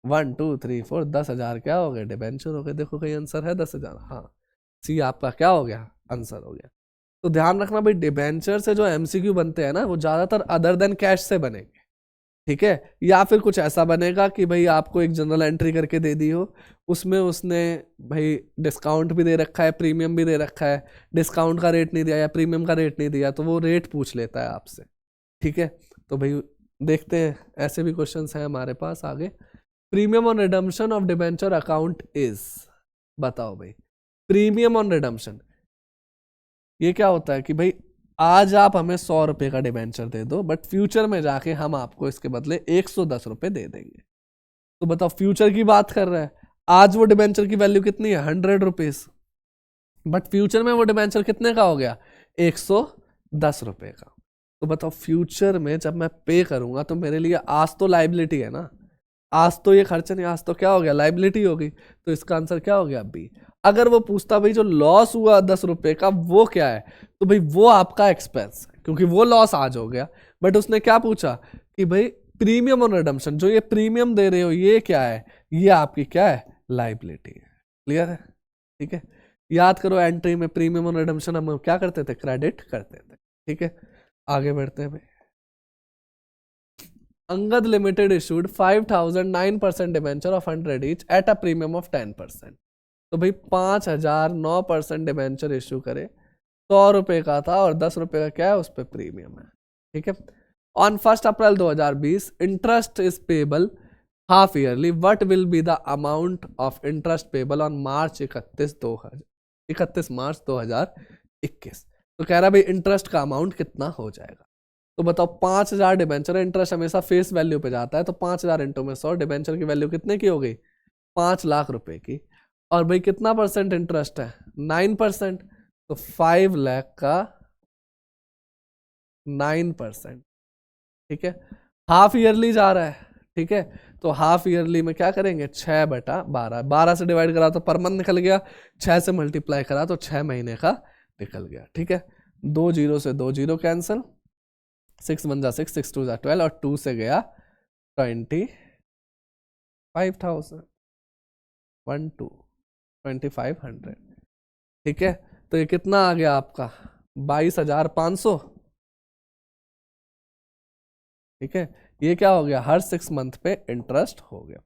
1 2 3 4, 10,000 क्या हो गया, डिबेंचर हो गए। देखो कहीं आंसर है 10,000, हाँ सी आपका क्या हो गया, आंसर हो गया। तो ध्यान रखना भाई डिबेंचर से जो एमसीक्यू बनते हैं ना वो ज्यादातर अदर देन कैश से बनेंगे। ठीक है, या फिर कुछ ऐसा बनेगा कि भाई आपको एक जनरल एंट्री करके दे दी हो, उसमें उसने भाई डिस्काउंट भी दे रखा है, प्रीमियम भी दे रखा है, डिस्काउंट का रेट नहीं दिया या प्रीमियम का रेट नहीं दिया तो वो रेट पूछ लेता है आपसे। ठीक है, तो भाई देखते हैं, ऐसे भी क्वेश्चंस हैं हमारे पास आगे। Premium on redemption of debenture account is, बताओ भाई प्रीमियम ऑन रिडम्पशन ये क्या होता है कि भाई आज आप हमें 100 रुपए का डिबेंचर दे दो, बट फ्यूचर में जाके हम आपको इसके बदले 110 रुपए दे देंगे। तो बताओ फ्यूचर की बात कर रहा है, आज वो डिबेंचर की वैल्यू कितनी है, 100 रुपीज, बट फ्यूचर में वो डिबेंचर कितने का हो गया, 110 रुपए का। तो बताओ फ्यूचर में जब मैं पे करूंगा तो मेरे लिए आज तो लाइबिलिटी है ना, आज तो ये खर्चा नहीं, आज तो क्या हो गया, लाइबिलिटी होगी। तो इसका आंसर क्या हो गया, बी। अगर वो पूछता भाई जो लॉस हुआ 10 रुपए का वो क्या है, तो भाई वो आपका एक्सपेंस है क्योंकि वो लॉस आज हो गया। बट उसने क्या पूछा कि भाई प्रीमियम ऑन रिडम्पशन, जो ये प्रीमियम दे रहे हो ये क्या है, ये आपकी क्या है, लाइबिलिटी है। क्लियर है। ठीक है, याद करो एंट्री में प्रीमियम ऑन रिडम्पशन हम क्या करते थे, क्रेडिट करते थे। ठीक है, आगे बढ़ते हैं भाई। Angad limited issued 5,000 9% debenture of 100 each eight a premium of 10%। तो भाई 5,000 9% डिबेंचर इशू करे, 100 रुपए का था और 10 रुपए का क्या है उस पर प्रीमियम है। ठीक है, on 1 April 2020 interest is payable half yearly, what will be the amount of interest payable on March 31 मार्च 2021। तो कह रहा भाई इंटरेस्ट का अमाउंट कितना हो जाएगा। तो बताओ 5,000 डिबेंचर, इंटरेस्ट हमेशा फेस वैल्यू पे जाता है, तो 5,000 इंटू में 100, डिबेंचर की वैल्यू कितने की हो गई, 5 लाख रुपए की। और भाई कितना परसेंट इंटरेस्ट है, 9%, तो 5 लाख का 9%। ठीक है, हाफ ईयरली जा रहा है, ठीक है, तो हाफ ईयरली में क्या करेंगे, 6/12, 12 से डिवाइड करा तो पर मंथ निकल गया, 6 से मल्टीप्लाई करा तो 6 महीने का निकल गया, ठीक है। 2 जीरो से 2 जीरो कैंसिल, 6 1 जा 6, 6 2 जा 12 और 2 से गया 25,000, 1 2 2500, ठीक है। तो ये कितना आ गया आपका 22,500, ठीक है। ये क्या हो गया, हर 6 मंथ पे इंटरेस्ट हो गया,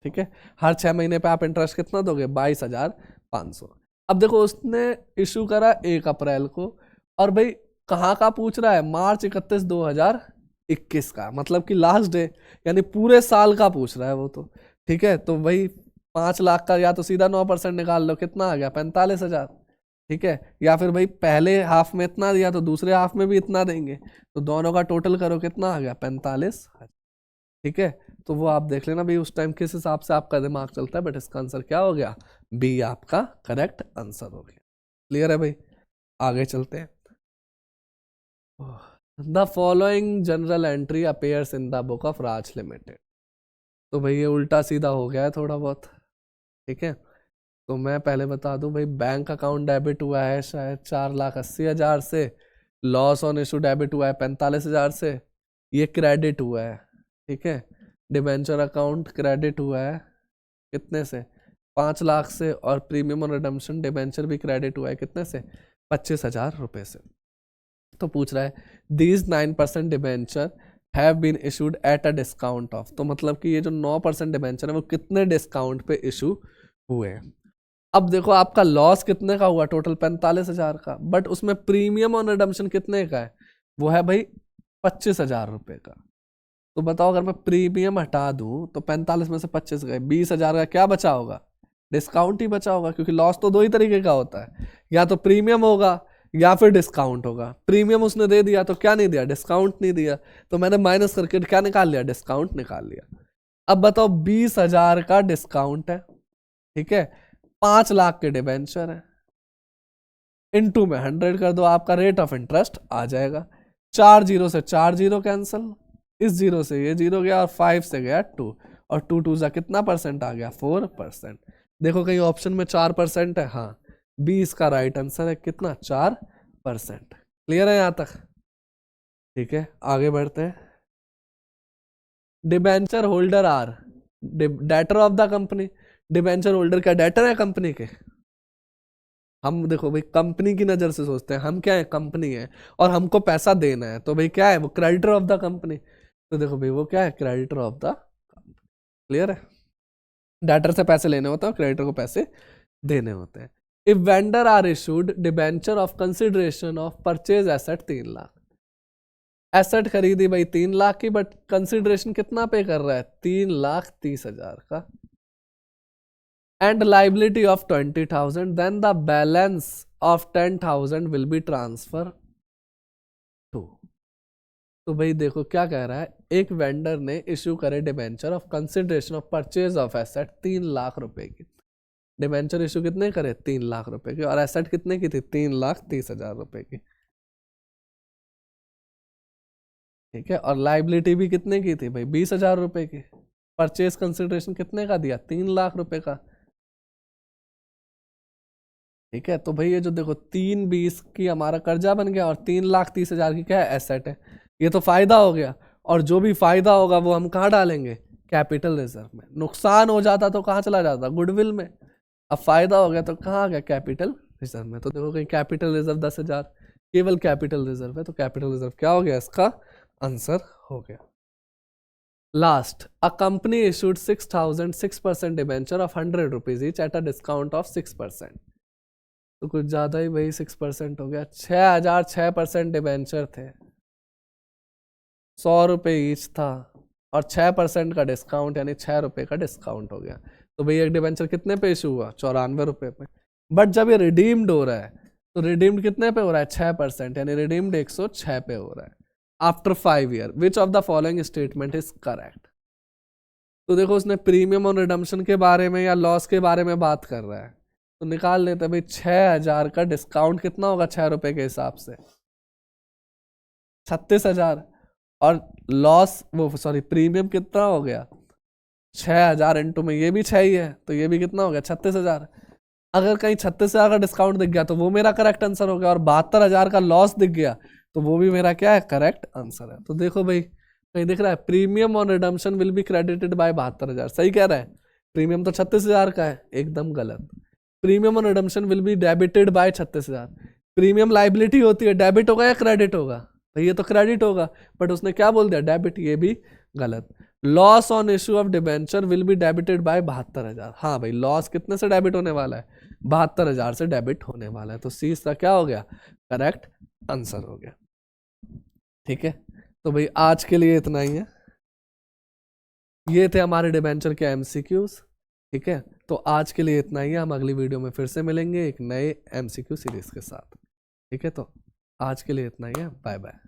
ठीक है। हर 6 महीने पे आप इंटरेस्ट कितना दोगे, 22,500। अब देखो उसने इशू करा 1 अप्रैल को, और भाई कहाँ का पूछ रहा है, मार्च 31 2021 का, मतलब कि लास्ट डे, यानी पूरे साल का पूछ रहा है वो तो, ठीक है। तो भाई 5 लाख का या तो सीधा 9% निकाल लो, कितना आ गया 45,000, ठीक है। या फिर भाई पहले हाफ में इतना दिया तो दूसरे हाफ में भी इतना देंगे, तो दोनों का टोटल करो कितना आ गया 45,000, ठीक है। तो वो आप देख लेना भाई उस टाइम किस हिसाब से आपका दिमाग चलता है, बट इसका आंसर क्या हो गया, बी आपका करेक्ट आंसर हो गया। क्लियर है भाई, आगे चलते हैं। The following general entry appears in the book of Raj limited. तो भाई ये उल्टा सीधा हो गया है थोड़ा बहुत, ठीक है। तो मैं पहले बता दूं भाई, बैंक अकाउंट डेबिट हुआ है शायद 4,80,000 से, लॉस ऑन इशू डेबिट हुआ है 45,000 से, ये क्रेडिट हुआ है, ठीक है। डिबेंचर अकाउंट क्रेडिट हुआ है कितने से, 5 लाख से, और प्रीमियम ऑन रिडम्पशन डिबेंचर भी क्रेडिट हुआ है कितने से, 25,000 रुपए से। तो पूछ रहा है these 9% debenture have been issued at a discount of, तो मतलब कि ये जो 9% डिबेंचर है वो कितने डिस्काउंट पे इशू हुए हैं। अब देखो आपका लॉस कितने का हुआ, टोटल 45,000 का, बट उसमें प्रीमियम ऑन रिडम्पशन कितने का है, वो है भाई 25,000 रुपए का। तो बताओ अगर मैं प्रीमियम हटा दूं तो 45 में से 25 गए, 20,000 का क्या बचा होगा, डिस्काउंट ही बचा होगा, क्योंकि लॉस तो 2 ही तरीके का होता है, या तो प्रीमियम होगा या फिर डिस्काउंट होगा। प्रीमियम उसने दे दिया तो क्या नहीं दिया, डिस्काउंट नहीं दिया, तो मैंने माइनस करके क्या निकाल लिया, डिस्काउंट निकाल लिया। अब बताओ 20,000 का डिस्काउंट है, ठीक है, 5 लाख के डिबेंचर है, इनटू में 100 कर दो, आपका रेट ऑफ इंटरेस्ट आ जाएगा। 4 जीरो से 4 जीरो कैंसिल, इस जीरो से ये जीरो गया, और 5 से गया 2, और 2 2 जा कितना परसेंट आ गया, 4%। देखो कहीं ऑप्शन में 4% है, हाँ, बी इसका राइट आंसर है, कितना 4%। क्लियर है यहां तक, ठीक है। आगे बढ़ते हैं। Debenture holder are debtor of the company, debenture holder क्या डेटर है कंपनी के, हम देखो भाई कंपनी की नजर से सोचते हैं, हम क्या है, कंपनी है, और हमको पैसा देना है, तो भाई क्या है, वो क्रेडिटर ऑफ द कंपनी। तो देखो भाई वो क्या है, creditor of the company. Clear है, डेटर से पैसे लेने होते हैं, क्रेडिटर को पैसे देने होते हैं। If vendor are issued debenture of consideration of purchase asset 3 lakh, asset खरीदी भाई 3 लाख की, बट कंसिडरेशन कितना पे कर रहा है, 3,30,000 का, and liability of 20,000, then the balance of 10,000 will be transfer to। तो भाई देखो क्या कह रहा है, एक वेंडर ने इश्यू करे debenture of consideration of purchase of asset 3 lakh रुपए की, डिबेंचर इशू कितने करे, 3 लाख रुपए की, और एसेट कितने की थी, 3,30,000 रुपए की, ठीक है। और लाइबिलिटी भी कितने की थी भाई, 20,000 रुपए की। परचेज कंसिडरेशन कितने का दिया, 3 लाख रुपए का, ठीक है। तो भाई ये जो देखो 3,20 की हमारा कर्जा बन गया, और 3,30,000 की क्या है, एसेट है, ये तो फायदा हो गया। और जो भी फायदा होगा वो हम कहाँ डालेंगे, कैपिटल रिजर्व में। नुकसान हो जाता तो कहाँ चला जाता, गुडविल में। अब फायदा हो गया तो कहाँ आ गया, कैपिटल रिजर्व में। तो देखो कहीं कैपिटल रिजर्व 10,000, केवल कैपिटल रिजर्व है, तो कैपिटल रिजर्व क्या हो गया, इसका आंसर हो गया। Last, a company issued 6,000 6% debenture of 100 rupees each eight a discount of 6%। तो कुछ ज्यादा ही भाई 6% हो गया, 6,000 6% डिबेंचर थे, 100 रुपये ईच था, और 6% का डिस्काउंट, यानी 6 रुपये का डिस्काउंट हो गया। तो भाई एक डिबेंचर कितने पे इशू हुआ, 94 रुपये पे। बट जब ये रिडीम्ड हो रहा है, तो रिडीम्ड कितने पे हो रहा है, 6%, यानी रिडीम्ड 106 पे हो रहा है after 5 year. Which of the following statement is correct. तो देखो उसने प्रीमियम और रिडम्पशन के बारे में या लॉस के बारे में बात कर रहा है, तो निकाल लेते भाई 6,000 का डिस्काउंट कितना होगा 6 रुपए के हिसाब से, 36,000, और लॉस वो सॉरी प्रीमियम कितना हो गया 6,000 इंटू में ये भी 6 ही है, तो ये भी कितना हो गया 36,000। अगर कहीं 36,000 का डिस्काउंट दिख गया तो वो मेरा करेक्ट आंसर हो गया, और 72,000 का लॉस दिख गया तो वो भी मेरा क्या है करेक्ट आंसर है। तो देखो भाई कहीं दिख रहा है premium on redemption will be credited bye 72,000, सही कह रहा है। प्रीमियम तो 36,000 का है, एकदम गलत। Premium on redemption will be debited bye 36,000। Premium liability होती है, डेबिट होगा या क्रेडिट होगा, तो ये तो क्रेडिट होगा, बट उसने क्या बोल दिया डेबिट, ये भी गलत। Loss on issue of debenture will be debited bye 72,000, हाँ भाई लॉस कितने से डेबिट होने वाला है 72,000 से डेबिट होने वाला है, तो सी इसका क्या हो गया करेक्ट आंसर हो गया। ठीक है, तो भाई आज के लिए इतना ही है, ये थे हमारे डिबेंचर के एमसीक्यूज। ठीक है, तो आज के लिए इतना ही है, हम अगली वीडियो में फिर से मिलेंगे एक नए एमसीक्यू सीरीज के साथ। ठीक है, तो आज के लिए इतना ही है, बाय बाय।